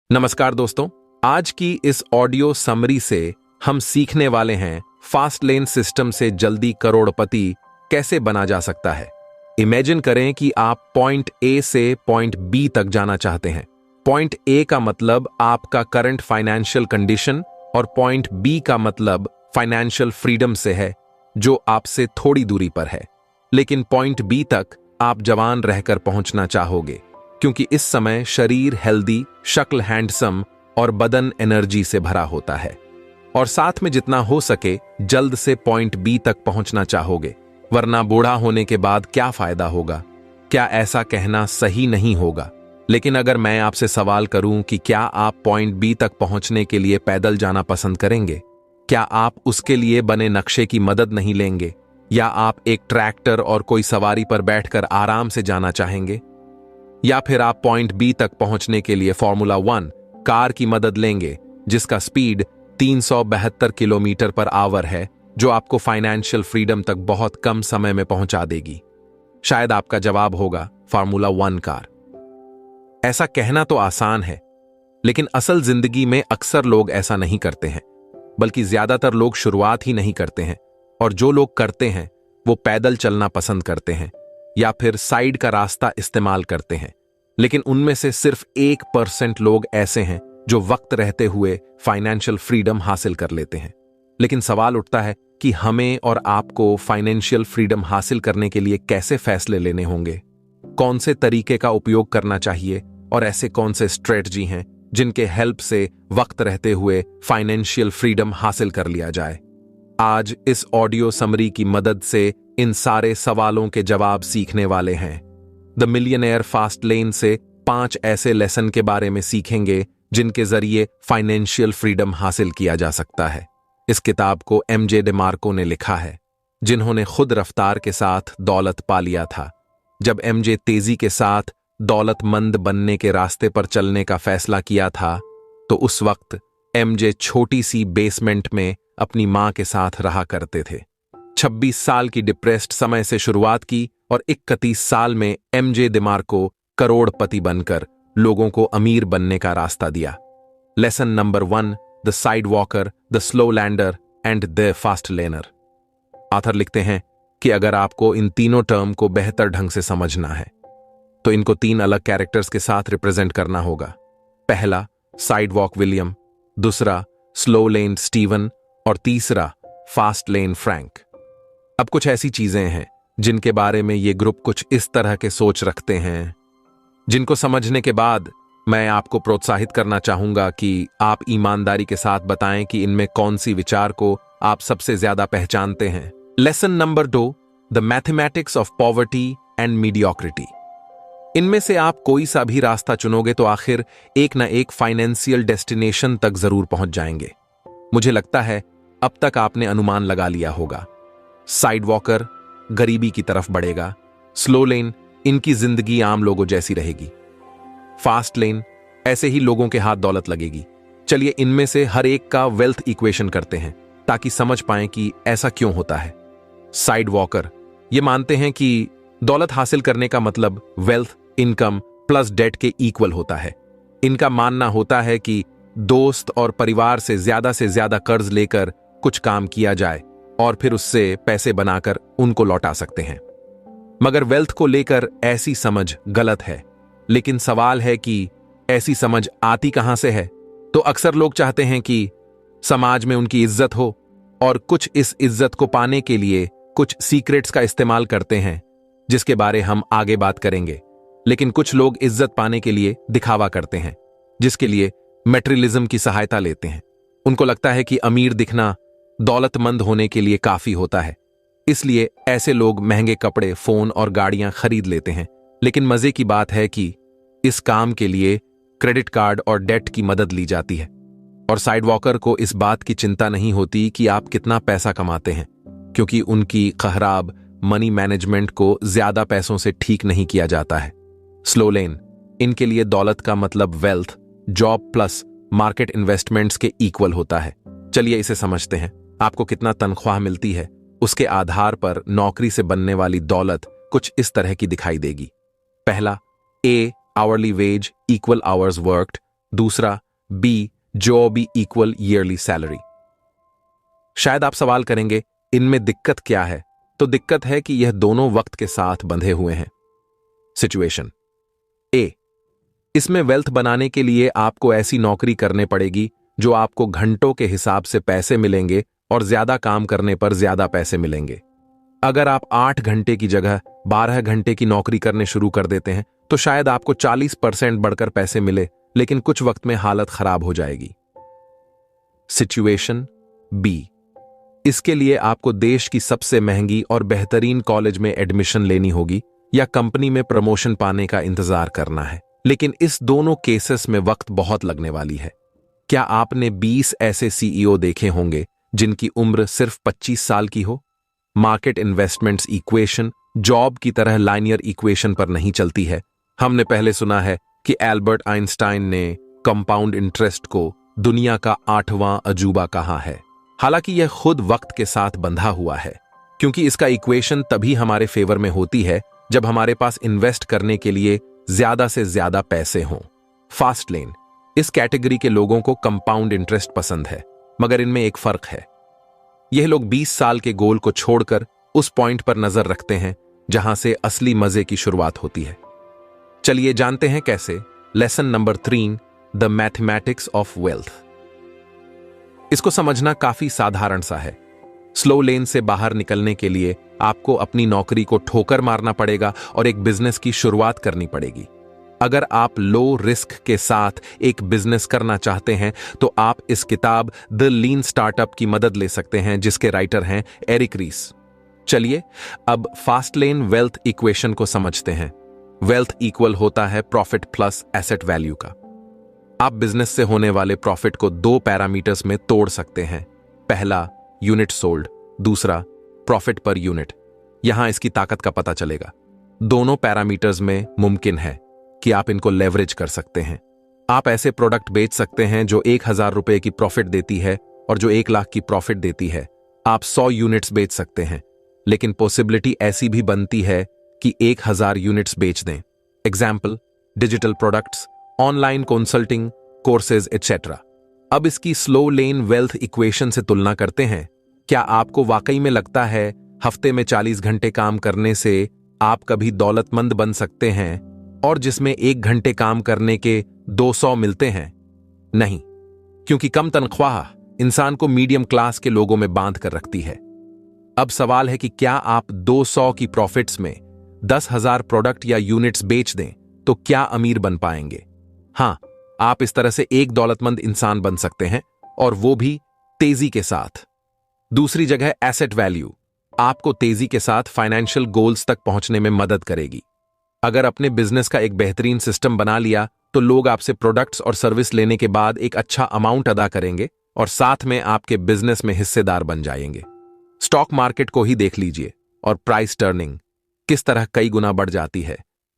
नमस्कार दोस्तों, आज की इस ऑडियो समरी से हम सीखने वाले हैं फास्ट लेन सिस्टम से जल्दी करोड़पति कैसे बना जा सकता है। इमेजिन करें कि आप पॉइंट ए से पॉइंट बी तक जाना चाहते हैं। पॉइंट ए का मतलब आपका करंट फाइनेंशियल कंडीशन और पॉइंट बी का मतलब फाइनेंशियल फ्रीडम से है, जो आपसे थोड़ी दूरी पर है। लेकिन पॉइंट बी तक आप जवान रहकर पहुंचना चाहोगे, क्योंकि इस समय शरीर हेल्दी, शक्ल हैंडसम और बदन एनर्जी से भरा होता है। और साथ में जितना हो सके जल्द से पॉइंट बी तक पहुंचना चाहोगे, वरना बूढ़ा होने के बाद क्या फायदा होगा। क्या ऐसा कहना सही नहीं होगा? लेकिन अगर मैं आपसे सवाल करूं कि क्या आप पॉइंट बी तक पहुंचने के लिए पैदल जाना पसंद करेंगे? क्या आप उसके लिए बने नक्शे की मदद नहीं लेंगे? या आप एक ट्रैक्टर और कोई सवारी पर बैठकर आराम से जाना चाहेंगे? या फिर आप पॉइंट बी तक पहुंचने के लिए फॉर्मूला 1 कार की मदद लेंगे, जिसका स्पीड 372 किलोमीटर पर आवर है, जो आपको फाइनेंशियल फ्रीडम तक बहुत कम समय में पहुंचा देगी। शायद आपका जवाब होगा फॉर्मूला 1 कार। ऐसा कहना तो आसान है, लेकिन असल जिंदगी में अक्सर लोग ऐसा नहीं करते हैं, बल्कि ज्यादातर लोग शुरुआत ही नहीं करते हैं। और जो लोग करते हैं वो पैदल चलना पसंद करते हैं या फिर साइड का रास्ता इस्तेमाल करते हैं। लेकिन उनमें से सिर्फ 1% लोग ऐसे हैं जो वक्त रहते हुए फाइनेंशियल फ्रीडम हासिल कर लेते हैं। लेकिन सवाल उठता है कि हमें और आपको फाइनेंशियल फ्रीडम हासिल करने के लिए कैसे फैसले लेने होंगे, कौन से तरीके का उपयोग करना चाहिए और ऐसे कौन से स्ट्रेटजी हैं जिनके हेल्प से वक्त रहते हुए फाइनेंशियल फ्रीडम हासिल कर लिया जाए। आज इस ऑडियो समरी की मदद से इन सारे सवालों के जवाब सीखने वाले हैं। द मिलियनेयर फास्ट लेन से 5 ऐसे लेसन के बारे में सीखेंगे जिनके जरिए फाइनेंशियल फ्रीडम हासिल किया जा सकता है। इस किताब को एमजे डिमार्को ने लिखा है, जिन्होंने खुद रफ्तार के साथ दौलत पा लिया था। जब एमजे तेजी के साथ दौलतमंद बनने के रास्ते पर चलने का फैसला किया था, तो उस वक्त एमजे छोटी सी बेसमेंट में अपनी मां के साथ रहा करते थे। 26 साल की डिप्रेस्ड समय से शुरुआत की और 31 साल में एमजे डिमार्को करोड़पति बनकर लोगों को अमीर बनने का रास्ता दिया। Lesson number 1, the side walker, the slow lander and the fast learner. Author लिखते हैं कि अगर आपको इन तीनों टर्म को बेहतर ढंग से समझना है, तो इनको 3 अलग कैरेक्टर्स के साथ रिप्रेजेंट करना होगा। पहला साइड वॉक विलियम, दूसरा स्लो लेन स्टीवन और तीसरा फास्ट लेन फ्रैंक। अब कुछ ऐसी चीजें हैं जिनके बारे में ये ग्रुप कुछ इस तरह के सोच रखते हैं, जिनको समझने के बाद मैं आपको प्रोत्साहित करना चाहूंगा कि आप ईमानदारी के साथ बताएं कि इनमें कौन सी विचार को आप सबसे ज्यादा पहचानते हैं। Lesson number 2, the mathematics of poverty and mediocrity. इनमें से आप कोई सा भी रास्ता चुनोगे तो आखिर एक ना एक फाइनेंशियल डेस्टिनेशन तक जरूर पहुंच जाएंगे। मुझे लगता है अब तक आपने अनुमान लगा लिया होगा। साइड वॉकर गरीबी की तरफ बढ़ेगा, स्लो लेन इनकी जिंदगी आम लोगों जैसी रहेगी, फास्ट लेन ऐसे ही लोगों के हाथ दौलत लगेगी। चलिए इनमें से हर एक का वेल्थ इक्वेशन करते हैं ताकि समझ पाएं कि ऐसा क्यों होता है। साइड वॉकर ये मानते हैं कि दौलत हासिल करने का मतलब वेल्थ, इनकम प्लस डेट के इक्वल होता है। इनका मानना होता है कि दोस्त और परिवार से ज्यादा कर्ज लेकर कुछ काम किया जाए और फिर उससे पैसे बनाकर उनको लौटा सकते हैं। मगर वेल्थ को लेकर ऐसी समझ गलत है। लेकिन सवाल है कि ऐसी समझ आती कहां से है? तो अक्सर लोग चाहते हैं कि समाज में उनकी इज्जत हो और कुछ इस इज्जत को पाने के लिए कुछ सीक्रेट्स का इस्तेमाल करते हैं, जिसके बारे हम आगे बात करेंगे। लेकिन कुछ लोग इज्जत पाने के लिए दिखावा करते हैं, जिसके लिए मैटेरियलिज्म की सहायता लेते हैं। उनको लगता है कि अमीर दिखना दौलतमंद होने के लिए काफी होता है, इसलिए ऐसे लोग महंगे कपड़े, फोन और गाड़ियां खरीद लेते हैं। लेकिन मजे की बात है कि इस काम के लिए क्रेडिट कार्ड और डेट की मदद ली जाती है। और साइड वॉकर को इस बात की चिंता नहीं होती कि आप कितना पैसा कमाते हैं, क्योंकि उनकी खराब मनी मैनेजमेंट को ज्यादा पैसों से ठीक नहीं किया जाता है। स्लो लेन इनके लिए दौलत का मतलब wealth, job plus market investments के इक्वल होता है। चलिए इसे समझते हैं। आपको कितना तनख्वाह मिलती है, उसके आधार पर नौकरी से बनने वाली दौलत कुछ इस तरह की दिखाई देगी। पहला, A hourly wage equal hours worked, दूसरा B, job equal yearly salary. शायद आप सवाल करेंगे, इनमें दिक्कत क्या है? तो दिक्कत है कि यह दोनों वक्त के साथ बंधे हुए हैं। सिचुएशन ए, इसमें वेल्थ बनाने के लिए आपको ऐसी नौकरी करने पड़ेगी जो आपको घंटों के हिसाब से पैसे मिलेंगे और ज्यादा काम करने पर ज्यादा पैसे मिलेंगे। अगर आप 8 घंटे की जगह 12 घंटे की नौकरी करने शुरू कर देते हैं तो शायद आपको 40% बढ़कर पैसे मिले, लेकिन कुछ वक्त में हालत खराब हो जाएगी। सिचुएशन बी, इसके लिए आपको देश की सबसे महंगी और बेहतरीन कॉलेज में एडमिशन लेनी होगी या कंपनी में प्रमोशन पाने का इंतजार करना है, लेकिन इस दोनों केसेस में वक्त बहुत लगने वाली है। क्या आपने 20 ऐसे सीईओ देखे होंगे जिनकी उम्र सिर्फ 25 साल की हो? मार्केट इन्वेस्टमेंट्स इक्वेशन जॉब की तरह लाइनियर इक्वेशन पर नहीं चलती है। हमने पहले सुना है कि एल्बर्ट आइंस्टाइन ने कंपाउंड इंटरेस्ट को दुनिया का 8वां अजूबा कहा है। हालांकि यह खुद वक्त के साथ बंधा हुआ है, क्योंकि इसका इक्वेशन तभी हमारे फेवर में होती है जब हमारे पास इन्वेस्ट करने के लिए ज्यादा से ज्यादा पैसे हों। फास्ट लेन, इस कैटेगरी के लोगों को कंपाउंड इंटरेस्ट पसंद है, मगर इनमें एक फर्क है। यह लोग 20 साल के गोल को छोड़कर उस पॉइंट पर नजर रखते हैं जहां से असली मजे की शुरुआत होती है। चलिए जानते हैं कैसे। Lesson number 3, the mathematics of wealth. इसको समझना काफी साधारण सा है। स्लो लेन से बाहर निकलने के लिए आपको अपनी नौकरी को ठोकर मारना पड़ेगा और एक बिजनेस की शुरुआत करनी पड़ेगी। अगर आप लो रिस्क के साथ एक बिजनेस करना चाहते हैं तो आप इस किताब द लीन स्टार्टअप की मदद ले सकते हैं, जिसके राइटर हैं एरिक रीस। चलिए अब फास्ट लेन वेल्थ इक्वेशन को समझते हैं। वेल्थ इक्वल होता है प्रॉफिट प्लस एसेट वैल्यू का। आप बिजनेस से होने वाले प्रॉफिट को 2 पैरामीटर्स में तोड़ सकते हैं। पहला यूनिट सोल्ड, दूसरा प्रॉफिट पर यूनिट। यहां इसकी ताकत का पता चलेगा। दोनों पैरामीटर्स में मुमकिन है कि आप इनको लेवरेज कर सकते हैं। आप ऐसे प्रोडक्ट बेच सकते हैं जो 1000 रुपए की प्रॉफिट देती है और जो 1 लाख की प्रॉफिट देती है। आप 100 यूनिट्स बेच सकते हैं, लेकिन पॉसिबिलिटी ऐसी भी बनती है कि 1000 यूनिट्स बेच दें। Example, digital products, online consulting, courses etcetera. अब इसकी स्लो लेन वेल्थ इक्वेशन से तुलना करते हैं। क्या आपको वाकई में लगता है हफ्ते में 40 घंटे काम करने से आप कभी दौलतमंद बन सकते हैं और जिसमें 1 घंटे काम करने के 200 मिलते हैं? नहीं, क्योंकि कम तनख्वाह इंसान को मीडियम क्लास के लोगों में बांध कर रखती है। अब सवाल है कि क्या आप 200 की प्रॉफिट्स में 10,000 प्रोडक्ट या यूनिट्स बेच दें तो क्या अमीर बन पाएंगे? हां, आप इस तरह से एक दौलतमंद इंसान बन सकते हैं, और वो भी तेजी के साथ। दूसरी जगह एसेट वैल्यू आपको तेजी के साथ फाइनेंशियल गोल्स तक पहुंचने में मदद करेगी। अगर अपने बिजनेस का एक बेहतरीन सिस्टम बना लिया तो लोग आपसे प्रोडक्ट्स और सर्विस लेने के बाद एक अच्छा अमाउंट अदा करेंगे और साथ में आपके बिजनेस में हिस्सेदार बन जाएंगे। स्टॉक मार्केट को ही देख लीजिए और प्राइस टर्निंग किस तरह कई गुना बढ़ जाती है।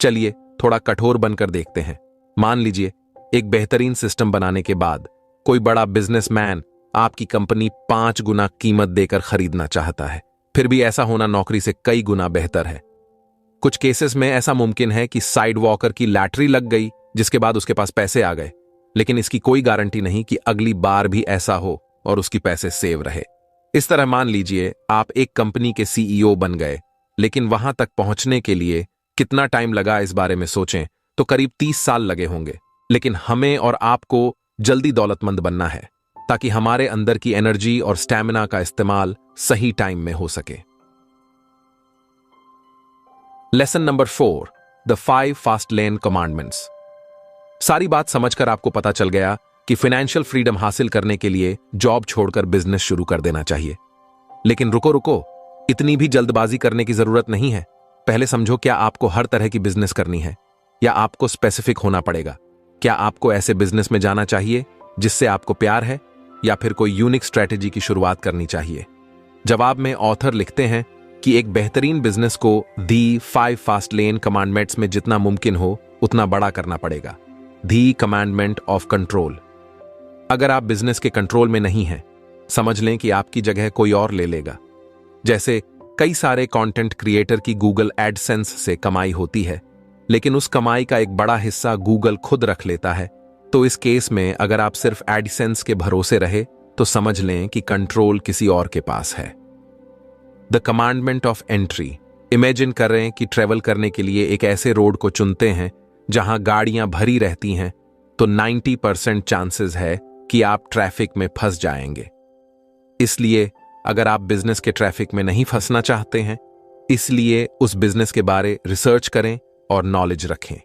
चलिए थोड़ा कठोर बनकर देखते हैं। मान लीजिए एक बेहतरीन सिस्टम बनाने के बाद कोई बड़ा बिजनेसमैन आपकी कंपनी 5 गुना कीमत देकर खरीदना चाहता है। फिर भी ऐसा होना नौकरी से कई गुना बेहतर है। कुछ केसेस में ऐसा मुमकिन है कि साइड वॉकर की लैटरी लग गई, जिसके बाद उसके पास पैसे आ गए, लेकिन इसकी कोई गारंटी नहीं कि अगली बार भी ऐसा हो और उसकी पैसे सेव रहे। इस तरह मान लीजिए आप एक कंपनी के सीईओ बन गए, लेकिन वहां तक पहुंचने के लिए कितना टाइम लगा इस बारे में सोचें तो करीब 30 साल लगे होंगे। लेकिन हमें और आपको जल्दी दौलतमंद बनना है ताकि हमारे अंदर की एनर्जी और स्टैमिना का इस्तेमाल सही टाइम में हो सके। Lesson number 4, the 5 fast lane commandments. सारी बात समझकर आपको पता चल गया कि फाइनेंशियल फ्रीडम हासिल करने के लिए जॉब छोड़कर बिजनेस शुरू कर देना चाहिए। लेकिन रुको रुको, इतनी भी जल्दबाजी करने की जरूरत नहीं है। पहले समझो, क्या आपको हर तरह की बिजनेस करनी है या आपको स्पेसिफिक होना पड़ेगा? क्या आपको ऐसे बिजनेस में जाना चाहिए जिससे आपको प्यार है, या फिर कोई यूनिक स्ट्रेटेजी की शुरुआत करनी चाहिए? जवाब में ऑथर लिखते हैं कि एक बेहतरीन बिजनेस को दी 5 फास्ट लेन कमांडमेंट्स में जितना मुमकिन हो उतना बड़ा करना पड़ेगा। दी कमांडमेंट ऑफ कंट्रोल। अगर आप बिजनेस के कंट्रोल में नहीं हैं, समझ लें कि आपकी जगह कोई और ले लेगा। जैसे कई सारे कंटेंट क्रिएटर की गूगल एडसेंस से कमाई होती है, लेकिन उस कमाई का एक बड़ा हिस्सा गूगल खुद रख लेता है, तो इस केस में अगर आप सिर्फ एडसेंस के भरोसे रहे तो समझ लें कि कंट्रोल किसी और के पास है। The commandment of entry. Imagine करें कि ट्रेवल करने के लिए एक ऐसे रोड को चुनते हैं जहां गाड़ियां भरी रहती हैं, तो 90% चांसेस है कि आप ट्रैफिक में फंस जाएंगे। इसलिए अगर आप बिजनेस के ट्रैफिक में नहीं फंसना चाहते हैं, इसलिए उस बिजनेस के बारे रिसर्च करें और नॉलेज रखें,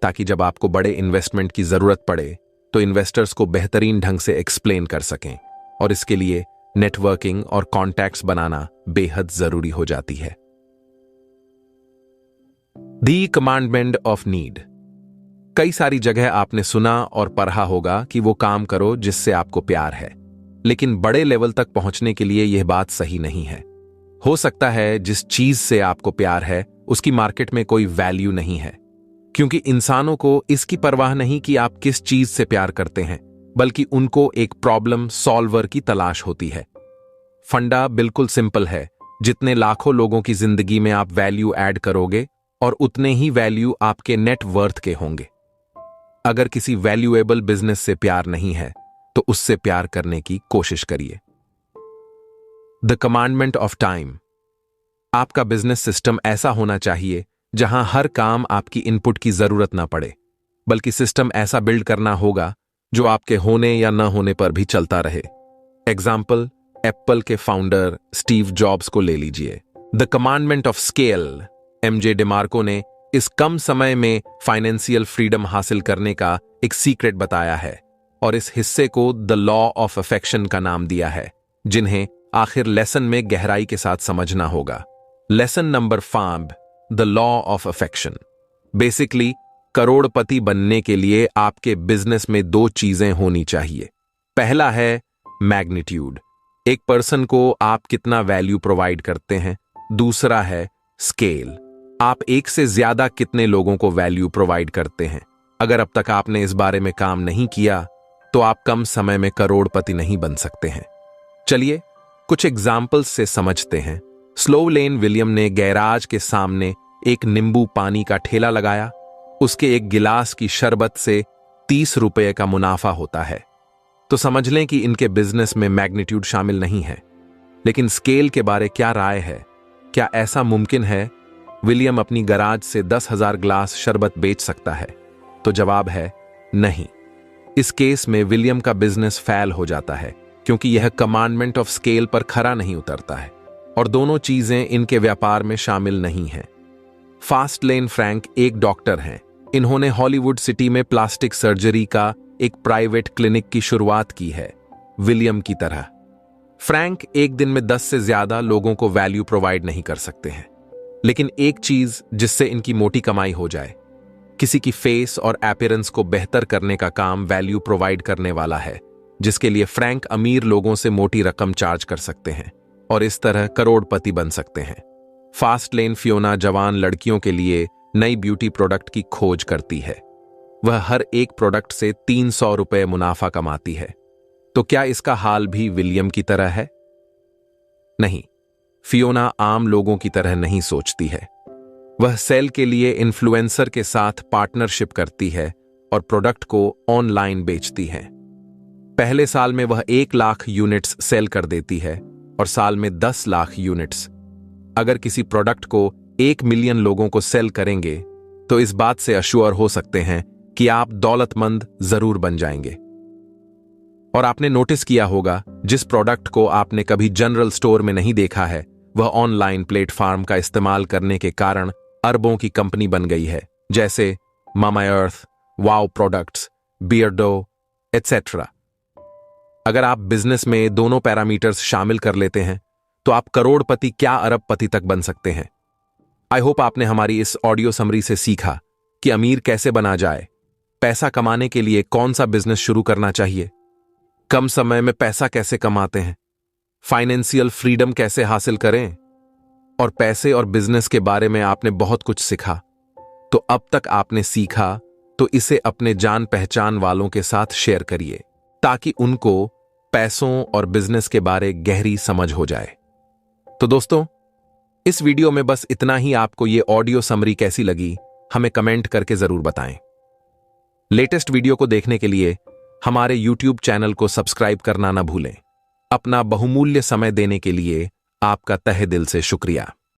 ताकि जब आपको बड़े इन्वेस्टमेंट की जरूरत पड़े तो इन्वेस्टर्स को बेहतरीन ढंग से एक्सप्लेन कर सकें। और इसके लिए नेटवर्किंग और कॉन्टैक्ट्स बनाना बेहद जरूरी हो जाती है। दी कमांडमेंट ऑफ नीड। कई सारी जगह आपने सुना और पढ़ा होगा कि वो काम करो जिससे आपको प्यार है, लेकिन बड़े लेवल तक पहुंचने के लिए यह बात सही नहीं है। हो सकता है जिस चीज से आपको प्यार है उसकी मार्केट में कोई वैल्यू नहीं है, क्योंकि इंसानों को इसकी परवाह नहीं कि आप किस चीज से प्यार करते हैं, बल्कि उनको एक प्रॉब्लम सॉल्वर की तलाश होती है। फंडा बिल्कुल सिंपल है, जितने लाखों लोगों की जिंदगी में आप वैल्यू ऐड करोगे और उतने ही वैल्यू आपके नेट वर्थ के होंगे। अगर किसी वैल्यूएबल बिजनेस से प्यार नहीं है तो उससे प्यार करने की कोशिश करिए। The commandment of time. आपका बिजनेस सिस्टम ऐसा होना चाहिए जहां हर काम आपकी इनपुट की जरूरत ना पड़े, बल्कि सिस्टम ऐसा बिल्ड करना होगा जो आपके होने या न होने पर भी चलता रहे। एग्जाम्पल, एप्पल के फाउंडर स्टीव जॉब्स को ले लीजिए। The commandment of scale. MJ DeMarco ने इस कम समय में फाइनेंशियल फ्रीडम हासिल करने का एक सीक्रेट बताया है और इस हिस्से को द लॉ ऑफ अफेक्शन का नाम दिया है, जिन्हें आखिर लेसन में गहराई के साथ समझना होगा। Lesson number 5, the law of affection. Basically करोड़पति बनने के लिए आपके बिजनेस में 2 चीजें होनी चाहिए। पहला है मैग्नीट्यूड, एक पर्सन को आप कितना वैल्यू प्रोवाइड करते हैं। दूसरा है स्केल, आप एक से ज्यादा कितने लोगों को वैल्यू प्रोवाइड करते हैं। अगर अब तक आपने इस बारे में काम नहीं किया तो आप कम समय में करोड़पति नहीं बन सकते हैं। चलिए कुछ एग्जाम्पल्स से समझते हैं। स्लो लेन विलियम ने गैराज के सामने एक नींबू पानी का ठेला लगाया। उसके एक गिलास की शरबत से 30 रुपए का मुनाफा होता है। तो समझ लें कि इनके बिजनेस में मैग्नीट्यूड शामिल नहीं है। लेकिन स्केल के बारे क्या राय है? क्या ऐसा मुमकिन है विलियम अपनी गराज से 10,000 ग्लास शरबत बेच सकता है? तो जवाब है नहीं। इस केस में विलियम का बिजनेस फेल हो जाता है, क्योंकि यह कमांडमेंट ऑफ स्केल पर खरा नहीं उतरता है और दोनों चीजें इनके व्यापार में शामिल नहीं हैं। फास्ट लेन फ्रैंक एक डॉक्टर हैं। इन्होंने हॉलीवुड सिटी में प्लास्टिक सर्जरी का एक प्राइवेट क्लिनिक की शुरुआत की है, विलियम की तरह। फ्रैंक एक दिन में 10 से ज्यादा लोगों को वैल्यू प्रोवाइड नहीं कर सकते हैं, लेकिन एक चीज जिससे इनकी मोटी कमाई हो जाए, किसी की फेस और अपीयरेंस को बेहतर करने का काम वैल्यू प्रोवाइड करने वाला है, जिसके लिए फ्रैंक अमीर लोगों से मोटी रकम चार्ज कर सकते हैं और इस तरह करोड़पति बन सकते हैं। फास्ट लेन फियोना जवान लड़कियों के लिए नई ब्यूटी प्रोडक्ट की खोज करती है। वह हर एक प्रोडक्ट से 300 रुपए मुनाफा कमाती है। तो क्या इसका हाल भी विलियम की तरह है? नहीं, फियोना आम लोगों की तरह नहीं सोचती है। वह सेल के लिए इन्फ्लुएंसर के साथ पार्टनरशिप करती है और प्रोडक्ट को ऑनलाइन बेचती है। पहले साल में वह 1 लाख यूनिट्स सेल कर देती है और साल में 10 लाख यूनिट्स। अगर किसी प्रोडक्ट को 1 मिलियन लोगों को सेल करेंगे तो इस बात से अश्योर हो सकते हैं कि आप दौलतमंद जरूर बन जाएंगे। और आपने नोटिस किया होगा, जिस प्रोडक्ट को आपने कभी जनरल स्टोर में नहीं देखा है, वह ऑनलाइन प्लेटफॉर्म का इस्तेमाल करने के कारण अरबों की कंपनी बन गई है, जैसे मामाअर्थ, वाव प्रोडक्ट्स, बियर्डो एटसेट्रा। अगर आप बिजनेस में दोनों पैरामीटर्स शामिल कर लेते हैं तो आप करोड़पति क्या अरबपति तक बन सकते हैं। आई होप आपने हमारी इस ऑडियो समरी से सीखा कि अमीर कैसे बना जाए, पैसा कमाने के लिए कौन सा बिजनेस शुरू करना चाहिए, कम समय में पैसा कैसे कमाते हैं, फाइनेंशियल फ्रीडम कैसे हासिल करें, और पैसे और बिजनेस के बारे में आपने बहुत कुछ सीखा। तो अब तक आपने सीखा तो इसे अपने जान पहचान वालों के साथ शेयर करिए, ताकि उनको पैसों और बिजनेस के बारे गहरी समझ हो जाए। तो दोस्तों, इस वीडियो में बस इतना ही। आपको ये ऑडियो समरी कैसी लगी हमें कमेंट करके जरूर बताएं। लेटेस्ट वीडियो को देखने के लिए हमारे YouTube चैनल को सब्सक्राइब करना ना भूलें। अपना बहुमूल्य समय देने के लिए आपका तहे दिल से शुक्रिया।